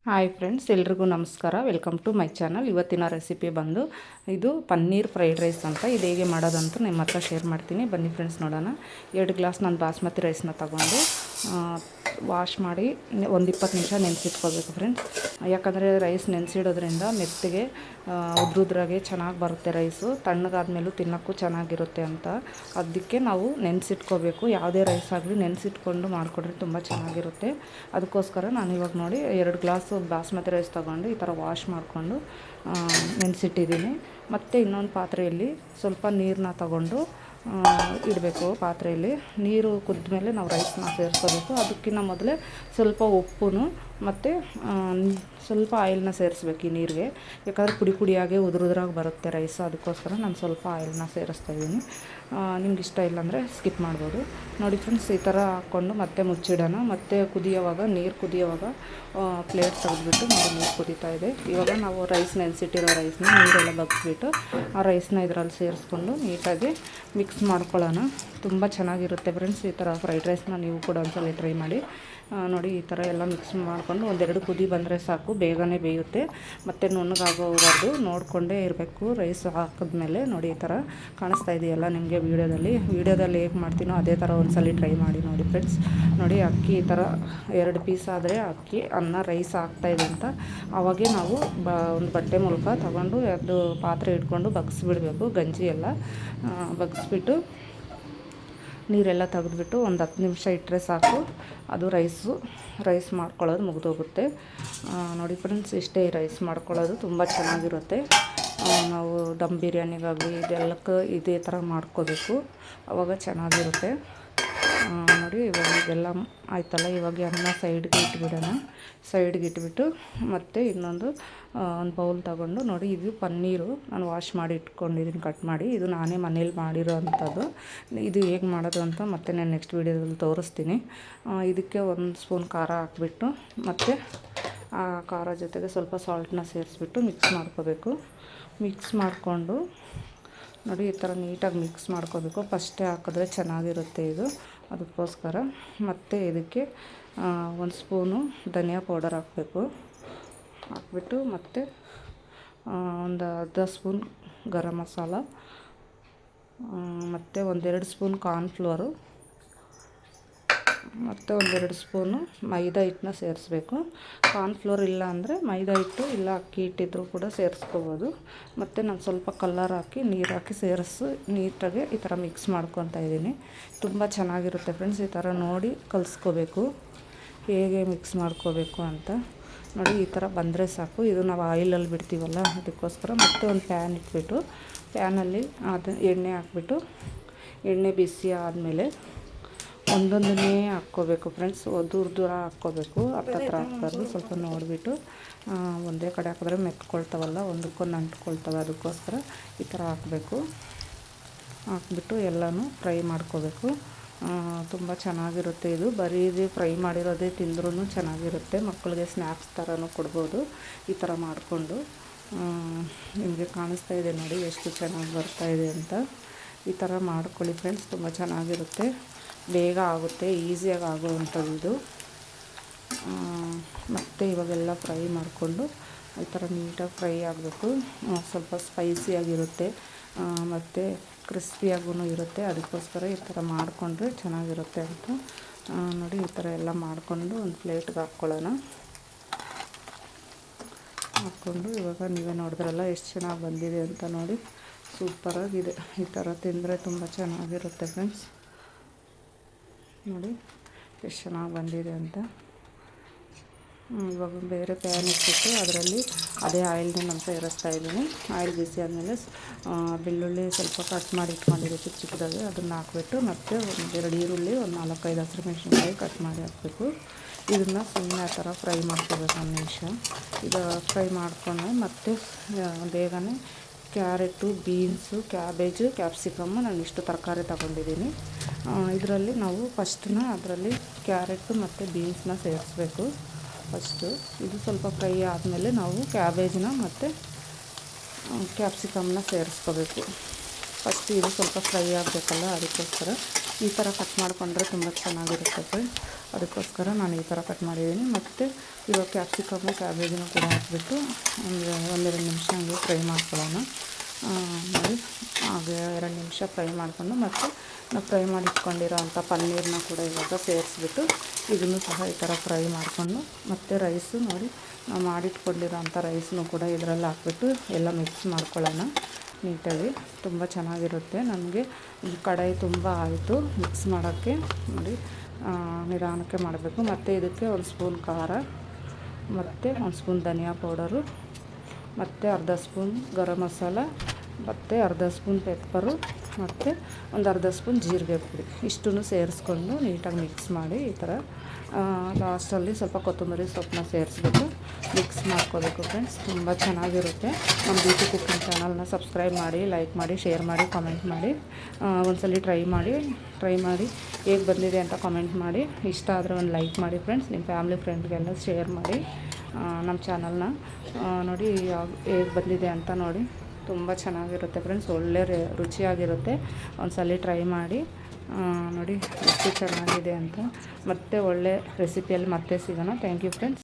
Hi friends, ಎಲ್ರಿಗೂ ನಮಸ್ಕಾರ. Welcome to my channel. ಇವತ್ತಿನ ರೆಸಿಪಿ ಬಂದು ಇದು ಪನ್ನೀರ್ ಫ್ರೈಡ್ ರೈಸ್ ಅಂತ. ಇದು ಹೇಗೆ ಮಾಡೋದಂತ ನಿಮ್ಮ ಹತ್ರ ಶೇರ್ ಮಾಡ್ತೀನಿ. ಬನ್ನಿ ಫ್ರೆಂಡ್ಸ್, ನೋಡೋಣ. 2 ಗ್ಲಾಸ್ ನಾನು ಬಾಸ್ಮತಿ ರೈಸ್ನ ತಗೊಂಡು ವಾಶ್ ಮಾಡಿ ಒಂದು 20 ನಿಮಿಷ ನೆನೆಸಿಟ್ಕೋಬೇಕು ಫ್ರೆಂಡ್ಸ್. ಯಾಕಂದರೆ ರೈಸ್ ನೆನೆಸಿಡೋದ್ರಿಂದ ಮೆತ್ತಗೆ ಉದ್ರುದ್ರಾಗೆ ಚೆನ್ನಾಗಿ ಬರುತ್ತೆ ರೈಸು. ತಣ್ಣಗಾದ್ಮೇಲೂ ತಿನ್ನೋಕ್ಕೂ ಚೆನ್ನಾಗಿರುತ್ತೆ ಅಂತ ಅದಕ್ಕೆ ನಾವು ನೆನೆಸಿಟ್ಕೋಬೇಕು. ಯಾವುದೇ ರೈಸ್ ಆಗಲಿ ನೆನೆಸಿಟ್ಕೊಂಡು ಮಾಡಿಕೊಡ್ರೆ ತುಂಬ ಚೆನ್ನಾಗಿರುತ್ತೆ. ಅದಕ್ಕೋಸ್ಕರ ನಾನು ಇವಾಗ ನೋಡಿ 2 ಗ್ಲಾಸು ಬಾಸ್ಮತಿ ರೈಸ್ ತೊಗೊಂಡು ಈ ಥರ ವಾಶ್ ಮಾಡಿಕೊಂಡು ನೆನೆಸಿಟ್ಟಿದ್ದೀನಿ. ಮತ್ತು ಇನ್ನೊಂದು ಪಾತ್ರೆಯಲ್ಲಿ ಸ್ವಲ್ಪ ನೀರನ್ನ ತಗೊಂಡು ಇಡಬೇಕು. ಪಾತ್ರೆಯಲ್ಲಿ ನೀರು ಕುದ್ದ ಮೇಲೆ ನಾವು ರೈಸ್ನ ಸೇರಿಸ್ಕೋಬೇಕು. ಅದಕ್ಕಿಂತ ಮೊದಲೇ ಸ್ವಲ್ಪ ಉಪ್ಪು ಮತ್ತು ಸ್ವಲ್ಪ ಆಯಿಲ್ನ ಸೇರಿಸ್ಬೇಕು ಈ ನೀರಿಗೆ. ಯಾಕಂದರೆ ಪುಡಿಯಾಗಿ ಉದುರಾಗಿ ಬರುತ್ತೆ ರೈಸು. ಅದಕ್ಕೋಸ್ಕರ ನಾನು ಸ್ವಲ್ಪ ಆಯಿಲ್ನ ಸೇರಿಸ್ತಾಯಿದ್ದೀನಿ. ನಿಮ್ಗೆ ಇಷ್ಟ ಇಲ್ಲಾಂದರೆ ಸ್ಕಿಪ್ ಮಾಡ್ಬೋದು. ನೋಡಿ ಫ್ರೆಂಡ್ಸ್, ಈ ಥರ ಹಾಕ್ಕೊಂಡು ಮತ್ತೆ ಮುಚ್ಚಿಡೋಣ. ಮತ್ತು ನೀರು ಕುದಿಯೋವಾಗ ಪ್ಲೇಟ್ ತೆಗೆದ್ಬಿಟ್ಟು ನೋಡಿ ನೀರು ಕುದೀತಾ ಇದೆ. ಇವಾಗ ನಾವು ರೈಸ್ ನೆನೆಸಿಟ್ಟಿರೋ ರೈಸ್ನ ನೀರೆಲ್ಲ ಬಗ್ಗಿಸ್ಬಿಟ್ಟು ಆ ರೈಸ್ನ ಇದರಲ್ಲಿ ಸೇರಿಸ್ಕೊಂಡು ನೀಟಾಗಿ ಮಿಕ್ಸ್ ಮಾಡ್ಕೊಳ್ಳೋಣ. ತುಂಬ ಚೆನ್ನಾಗಿರುತ್ತೆ ಫ್ರೆಂಡ್ಸ್. ಈ ಥರ ಫ್ರೈಡ್ ರೈಸ್ನ ನೀವು ಕೂಡ ಒಂದ್ಸಲ ಟ್ರೈ ಮಾಡಿ. ನೋಡಿ, ಈ ಥರ ಎಲ್ಲ ಮಿಕ್ಸ್ ಮಾಡಿಕೊಂಡು 1-2 ಕುದಿ ಬಂದರೆ ಸಾಕು, ಬೇಗನೆ ಬೇಯುತ್ತೆ. ಮತ್ತು ನುಣ್ಣಗಾಗೋವರೆಗೂ ನೋಡಿಕೊಂಡೇ ಇರಬೇಕು. ರೈಸ್ ಹಾಕಿದ್ಮೇಲೆ ನೋಡಿ ಈ ಥರ ಕಾಣಿಸ್ತಾ ಇದೆಯಲ್ಲ ನಿಮಗೆ ವೀಡಿಯೋದಲ್ಲಿ ಹೇಗೆ ಮಾಡ್ತೀನೋ ಅದೇ ಥರ ಒಂದ್ಸಲ ಟ್ರೈ ಮಾಡಿ ನೋಡಿ ಫ್ರೆಂಡ್ಸ್. ನೋಡಿ, ಅಕ್ಕಿ ಈ ಥರ 2 ಪೀಸ್ ಆದರೆ ಅಕ್ಕಿ ಅನ್ನ ರೈಸ್ ಆಗ್ತಾಯಿದೆ ಅಂತ ಅವಾಗೇ ನಾವು ಒಂದು ಬಟ್ಟೆ ಮೂಲಕ ತಗೊಂಡು ಅದು ಪಾತ್ರೆ ಇಟ್ಕೊಂಡು ಬಗ್ಗಿಸ್ಬಿಡ್ಬೇಕು. ಗಂಜಿ ಎಲ್ಲ ಬಗ್ಗಿಸ್ಬಿಟ್ಟು ನೀರೆಲ್ಲ ತೆಗೆದ್ಬಿಟ್ಟು ಒಂದು 10 ನಿಮಿಷ ಇಟ್ಟರೆ ಸಾಕು. ಅದು ರೈಸ್ ಮಾಡ್ಕೊಳ್ಳೋದು ಮುಗಿದೋಗುತ್ತೆ. ನೋಡಿ ಫ್ರೆಂಡ್ಸ್, ಇಷ್ಟೇ ರೈಸ್ ಮಾಡ್ಕೊಳ್ಳೋದು ತುಂಬ ಚೆನ್ನಾಗಿರುತ್ತೆ. ನಾವು ದಮ್ ಬಿರಿಯಾನಿಗಾಗಲಿ ಇದೆಲ್ಲಕ್ಕೆ ಇದೇ ಥರ ಮಾಡ್ಕೋಬೇಕು, ಆವಾಗ ಚೆನ್ನಾಗಿರುತ್ತೆ. ನೋಡಿ, ಇವಾಗ ಇದೆಲ್ಲ ಆಯ್ತಲ್ಲ. ಇವಾಗ ಅನ್ನ ಸೈಡ್ಗೆ ಇಟ್ಬಿಟ್ಟು ಮತ್ತು ಇನ್ನೊಂದು ಒಂದು ಬೌಲ್ ತಗೊಂಡು ನೋಡಿ, ಇದು ಪನ್ನೀರು ನಾನು ವಾಶ್ ಮಾಡಿ ಇಟ್ಕೊಂಡಿದ್ದೀನಿ ಕಟ್ ಮಾಡಿ. ಇದು ನಾನೇ ಮನೇಲಿ ಮಾಡಿರೋ ಅಂಥದ್ದು. ಇದು ಹೇಗೆ ಮಾಡೋದು ಅಂತ ಮತ್ತೆ ನಾನು ನೆಕ್ಸ್ಟ್ ವೀಡಿಯೋದಲ್ಲಿ ತೋರಿಸ್ತೀನಿ. ಇದಕ್ಕೆ 1 ಸ್ಪೂನ್ ಖಾರ ಹಾಕ್ಬಿಟ್ಟು ಮತ್ತು ಆ ಖಾರ ಜೊತೆಗೆ ಸ್ವಲ್ಪ ಸಾಲ್ಟನ್ನ ಸೇರಿಸ್ಬಿಟ್ಟು ಮಿಕ್ಸ್ ಮಾಡ್ಕೋಬೇಕು. ಮಿಕ್ಸ್ ಮಾಡಿಕೊಂಡು ನೋಡಿ ಈ ಥರ ನೀಟಾಗಿ ಮಿಕ್ಸ್ ಮಾಡ್ಕೋಬೇಕು. ಫಸ್ಟೇ ಹಾಕಿದ್ರೆ ಚೆನ್ನಾಗಿರುತ್ತೆ ಇದು, ಅದಕ್ಕೋಸ್ಕರ. ಮತ್ತು ಇದಕ್ಕೆ 1 ಸ್ಪೂನು ಧನಿಯಾ ಪೌಡರ್ ಹಾಕ್ಬಿಟ್ಟು ಮತ್ತು ಒಂದು ಅರ್ಧ ಸ್ಪೂನ್ ಗರಂ ಮಸಾಲ ಮತ್ತು 1-2 ಸ್ಪೂನ್ ಕಾರ್ನ್ಫ್ಲೋರು ಮತ್ತು 1-2 ಸ್ಪೂನು ಮೈದಾ ಹಿಟ್ಟನ್ನ ಸೇರಿಸ್ಬೇಕು. ಕಾರ್ನ್ಫ್ಲೋರ್ ಇಲ್ಲ ಅಂದರೆ ಮೈದಾ ಹಿಟ್ಟು ಇಲ್ಲ ಅಕ್ಕಿ ಹಿಟ್ಟಿದ್ರೂ ಕೂಡ ಸೇರಿಸ್ಕೋಬೋದು. ಮತ್ತು ನಾನು ಸ್ವಲ್ಪ ಕಲ್ಲರ್ ಹಾಕಿ ನೀರು ಹಾಕಿ ನೀಟಾಗಿ ಈ ಥರ ಮಿಕ್ಸ್ ಮಾಡ್ಕೊತಾ ಇದ್ದೀನಿ. ತುಂಬ ಚೆನ್ನಾಗಿರುತ್ತೆ ಫ್ರೆಂಡ್ಸ್. ಈ ಥರ ನೋಡಿ ಕಲಿಸ್ಕೋಬೇಕು ಹೇಗೆ ಮಿಕ್ಸ್ ಮಾಡ್ಕೋಬೇಕು ಅಂತ. ನೋಡಿ, ಈ ಥರ ಬಂದರೆ ಸಾಕು. ಇದು ನಾವು ಆಯಿಲಲ್ಲಿ ಬಿಡ್ತೀವಲ್ಲ, ಅದಕ್ಕೋಸ್ಕರ. ಮತ್ತು ಒಂದು ಪ್ಯಾನ್ ಇಟ್ಬಿಟ್ಟು ಪ್ಯಾನಲ್ಲಿ ಅದು ಎಣ್ಣೆ ಹಾಕ್ಬಿಟ್ಟು ಎಣ್ಣೆ ಬಿಸಿ ಆದಮೇಲೆ ಒಂದೊಂದನ್ನೇ ಹಾಕ್ಕೋಬೇಕು ಫ್ರೆಂಡ್ಸ್. ದೂರ ಹಾಕ್ಕೋಬೇಕು, ಹತ್ರ ಹಾಕ್ಬಾರ್ದು. ಸ್ವಲ್ಪ ನೋಡಿಬಿಟ್ಟು ಒಂದೇ ಕಡೆ ಹಾಕಿದ್ರೆ ಮೆತ್ಕೊಳ್ತಾವಲ್ಲ, ಒಂದಕ್ಕೊಂದು ಅಂಟ್ಕೊಳ್ತವೆ. ಅದಕ್ಕೋಸ್ಕರ ಈ ಥರ ಹಾಕ್ಬಿಟ್ಟು ಎಲ್ಲನೂ ಫ್ರೈ ಮಾಡ್ಕೋಬೇಕು. ತುಂಬ ಚೆನ್ನಾಗಿರುತ್ತೆ ಇದು. ಬರೀ ಇದು ಫ್ರೈ ಮಾಡಿರೋದೇ ತಿಂದ್ರೂ ಚೆನ್ನಾಗಿರುತ್ತೆ. ಮಕ್ಕಳಿಗೆ ಸ್ನ್ಯಾಕ್ಸ್ ಥರನೂ ಕೊಡ್ಬೋದು ಈ ಥರ ಮಾಡಿಕೊಂಡು. ನಿಮಗೆ ಕಾಣಿಸ್ತಾ ಇದೆ ನೋಡಿ ಎಷ್ಟು ಚೆನ್ನಾಗಿ ಬರ್ತಾಯಿದೆ ಅಂತ. ಈ ಥರ ಮಾಡ್ಕೊಳ್ಳಿ ಫ್ರೆಂಡ್ಸ್, ತುಂಬ ಚೆನ್ನಾಗಿರುತ್ತೆ. ಬೇಗ ಆಗುತ್ತೆ, ಈಸಿಯಾಗಿ ಆಗುವಂಥದ್ದು ಇದು. ಮತ್ತು ಇವಾಗೆಲ್ಲ ಫ್ರೈ ಮಾಡಿಕೊಂಡು ಈ ಥರ ನೀಟಾಗಿ ಫ್ರೈ ಆಗಬೇಕು. ಸ್ವಲ್ಪ ಸ್ಪೈಸಿಯಾಗಿರುತ್ತೆ ಮತ್ತು ಕ್ರಿಸ್ಪಿಯಾಗೂ ಇರುತ್ತೆ. ಅದಕ್ಕೋಸ್ಕರ ಈ ಥರ ಮಾಡಿಕೊಂಡ್ರೆ ಚೆನ್ನಾಗಿರುತ್ತೆ ಅಂತ. ನೋಡಿ, ಈ ಥರ ಎಲ್ಲ ಮಾಡಿಕೊಂಡು ಒಂದು ಪ್ಲೇಟ್ಗೆ ಹಾಕ್ಕೊಂಡು ಇವಾಗ ನೀವೇ ನೋಡಿದ್ರಲ್ಲ ಎಷ್ಟು ಚೆನ್ನಾಗಿ ಬಂದಿದೆ ಅಂತ. ನೋಡಿ, ಸೂಪರಾಗಿದೆ. ಈ ಥರ ತಿಂದರೆ ತುಂಬ ಚೆನ್ನಾಗಿರುತ್ತೆ ಫ್ರೆಂಡ್ಸ್. ನೋಡಿ ಎಷ್ಟು ಚೆನ್ನಾಗಿ ಬಂದಿದೆ ಅಂತ. ಇವಾಗ ಬೇರೆ ಪ್ಯಾನ್ ಇಟ್ಬಿಟ್ಟು ಅದರಲ್ಲಿ ಅದೇ ಆಯಿಲ್ನ ನಾನು ಸೇರಿಸ್ತಾ ಇದ್ದೀನಿ. ಆಯಿಲ್ ಬಿಸಿ ಆದಮೇಲೆ ಬೆಳ್ಳುಳ್ಳಿ ಸ್ವಲ್ಪ ಕಟ್ ಮಾಡಿ ಇಟ್ಕೊಂಡಿರೋ ಚಿಕ್ಕದಾಗಿ ಅದನ್ನು ಹಾಕ್ಬಿಟ್ಟು ಮತ್ತು 2 ಈರುಳ್ಳಿ, ಒಂದು 4-5 ಹಸಿಮೆಣಸಿನ್ಕಾಯಿ ಕಟ್ ಮಾಡಿ ಹಾಕಬೇಕು. ಇದನ್ನು ಸುಮ್ಮನೆ ಆ ಥರ ಫ್ರೈ ಮಾಡ್ಕೋಬೇಕು 1 ನಿಮಿಷ. ಇದು ಫ್ರೈ ಮಾಡ್ಕೊಂಡು ಮತ್ತು ಬೇಗನೆ ಕ್ಯಾರೆಟು, ಬೀನ್ಸು, ಕ್ಯಾಬೇಜು, ಕ್ಯಾಪ್ಸಿಕಮ್ಮು ನಾನು ಇಷ್ಟು ತರಕಾರಿ ತಗೊಂಡಿದ್ದೀನಿ. ಇದರಲ್ಲಿ ನಾವು ಅದರಲ್ಲಿ ಕ್ಯಾರೆಟು ಮತ್ತು ಬೀನ್ಸ್ನ ಸೇರಿಸ್ಬೇಕು ಫಸ್ಟು. ಇದು ಸ್ವಲ್ಪ ಫ್ರೈ ಆದಮೇಲೆ ನಾವು ಕ್ಯಾಬೇಜ್ನ ಮತ್ತು ಕ್ಯಾಪ್ಸಿಕಮ್ನ ಸೇರಿಸ್ಕೋಬೇಕು. ಫಸ್ಟ್ ಇದು ಸ್ವಲ್ಪ ಫ್ರೈ ಆಗಬೇಕಲ್ಲ, ಅದಕ್ಕೋಸ್ಕರ ಈ ಥರ ಕಟ್ ಮಾಡಿಕೊಂಡ್ರೆ ತುಂಬ ಚೆನ್ನಾಗಿರುತ್ತೆ ಫ್ರೆಂಡ್ಸ್. ಅದಕ್ಕೋಸ್ಕರ ನಾನು ಈ ಥರ ಕಟ್ ಮಾಡಿದ್ದೀನಿ. ಮತ್ತು ಇವಾಗ ಕ್ಯಾಪ್ಸಿಕಮ್ಮು ಕ್ಯಾಬೇಜನ್ನು ಕೂಡ ಹಾಕ್ಬಿಟ್ಟು ಒಂದೆರಡು ನಿಮಿಷ ಹಂಗೆ ಫ್ರೈ ಮಾಡ್ಕೊಳ್ಳೋಣ. ನೋಡಿ ಹಾಗೆ 2 ನಿಮಿಷ ಫ್ರೈ ಮಾಡಿಕೊಂಡು ಮತ್ತು ನಾವು ಫ್ರೈ ಮಾಡಿ ಇಟ್ಕೊಂಡಿರೋ ಅಂಥ ಪನ್ನೀರನ್ನ ಕೂಡ ಇವಾಗ ಸೇರಿಸ್ಬಿಟ್ಟು ಇದನ್ನು ಸಹ ಈ ಥರ ಫ್ರೈ ಮಾಡಿಕೊಂಡು ಮತ್ತು ರೈಸು ನೋಡಿ ನಾವು ಮಾಡಿಟ್ಕೊಂಡಿರೋ ಅಂಥ ರೈಸನ್ನು ಕೂಡ ಇದರಲ್ಲಿ ಹಾಕ್ಬಿಟ್ಟು ಎಲ್ಲ ಮಿಕ್ಸ್ ಮಾಡ್ಕೊಳ್ಳೋಣ ನೀಟಾಗಿ. ತುಂಬ ಚೆನ್ನಾಗಿರುತ್ತೆ. ನನಗೆ ಈ ಕಡಾಯಿ ತುಂಬ ಆಯಿತು ಮಿಕ್ಸ್ ಮಾಡೋಕ್ಕೆ. ನೋಡಿ ನಿಧಾನಕ್ಕೆ ಮಾಡಬೇಕು. ಮತ್ತು ಇದಕ್ಕೆ 1 ಸ್ಪೂನ್ ಖಾರ, ಮತ್ತು 1 ಸ್ಪೂನ್ ಧನಿಯಾ ಪೌಡರು, ಮತ್ತು ಅರ್ಧ ಸ್ಪೂನ್ ಗರಂ ಮಸಾಲ, ಮತ್ತು ಅರ್ಧ ಸ್ಪೂನ್ ಪೆಪ್ಪರು, ಮತ್ತು ಒಂದು ಅರ್ಧ ಸ್ಪೂನ್ ಜೀರಿಗೆ ಪುಡಿ ಇಷ್ಟನ್ನು ಸೇರಿಸ್ಕೊಂಡು ನೀಟಾಗಿ ಮಿಕ್ಸ್ ಮಾಡಿ ಈ ಥರ ಲಾಸ್ಟಲ್ಲಿ ಸ್ವಲ್ಪ ಕೊತ್ತಂಬರಿ ಸೊಪ್ಪನ್ನ ಸೇರಿಸ್ಬಿಟ್ಟು ಮಿಕ್ಸ್ ಮಾಡ್ಕೋಬೇಕು ಫ್ರೆಂಡ್ಸ್. ತುಂಬ ಚೆನ್ನಾಗಿರುತ್ತೆ. ನಮ್ಮ ಬ್ಯೂಟಿ ಕುಕಿಂಗ್ ಚಾನಲ್ನ ಸಬ್ಸ್ಕ್ರೈಬ್ ಮಾಡಿ, ಲೈಕ್ ಮಾಡಿ, ಶೇರ್ ಮಾಡಿ, ಕಾಮೆಂಟ್ ಮಾಡಿ. ಒಂದ್ಸಲ ಟ್ರೈ ಮಾಡಿ ಹೇಗೆ ಬಂದಿದೆ ಅಂತ ಕಾಮೆಂಟ್ ಮಾಡಿ. ಇಷ್ಟ ಆದರೆ ಒಂದು ಲೈಕ್ ಮಾಡಿ ಫ್ರೆಂಡ್ಸ್. ನಿಮ್ಮ ಫ್ಯಾಮಿಲಿ ಫ್ರೆಂಡ್ಗೆಲ್ಲ ಶೇರ್ ಮಾಡಿ ನಮ್ಮ ಚಾನಲ್ನ. ನೋಡಿ ಹೇಗೆ ಬಂದಿದೆ ಅಂತ ನೋಡಿ. ತುಂಬ ಚೆನ್ನಾಗಿರುತ್ತೆ ಫ್ರೆಂಡ್ಸ್, ಒಳ್ಳೆ ರುಚಿಯಾಗಿರುತ್ತೆ. ಒಂದ್ಸಲ ಟ್ರೈ ಮಾಡಿ ನೋಡಿ ಎಷ್ಟು ಚೆನ್ನಾಗಿದೆ ಅಂತ. ಮತ್ತೆ ಒಳ್ಳೆ ರೆಸಿಪಿಯಲ್ಲಿ ಮತ್ತೆ ಸಿಗೋಣ. Thank you friends.